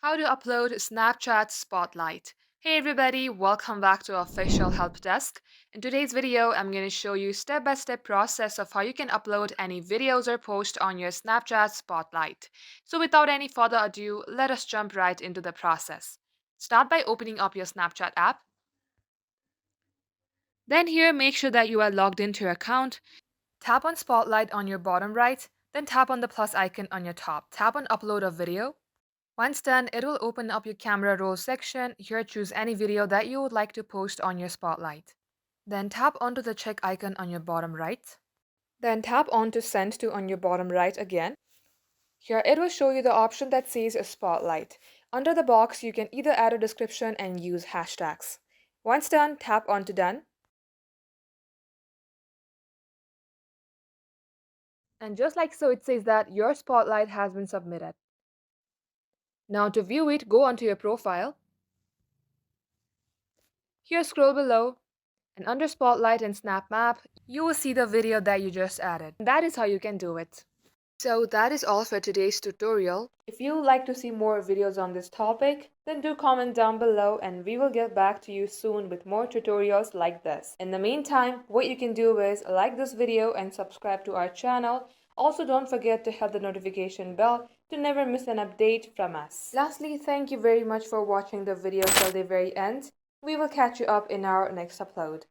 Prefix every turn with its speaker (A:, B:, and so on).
A: How to upload Snapchat Spotlight. Hey everybody, welcome back to Official Help Desk. In today's video, I'm going to show you step-by-step process of how you can upload any videos or post on your Snapchat Spotlight. So without any further ado, let us jump right into the process. Start by opening up your Snapchat app. Then here, make sure that you are logged into your account. Tap on Spotlight on your bottom right, then tap on the plus icon on your top. Tap on Upload a Video. Once done, it will open up your camera roll section. Here, choose any video that you would like to post on your Spotlight. Then tap onto the check icon on your bottom right. Then tap on to Send to on your bottom right again. Here, it will show you the option that says Spotlight. Under the box, you can either add a description and use hashtags. Once done, tap on to Done. And just like so, it says that your Spotlight has been submitted. Now to view it, go onto your profile. Here, scroll below, and under Spotlight and Snap Map, you will see the video that you just added. That is how you can do it. So that is all for today's tutorial. If you would like to see more videos on this topic, then do comment down below and we will get back to you soon with more tutorials like this. In the meantime, what you can do is like this video and subscribe to our channel. Also, don't forget to hit the notification bell to never miss an update from us. Lastly, thank you very much for watching the video till the very end. We will catch you up in our next upload.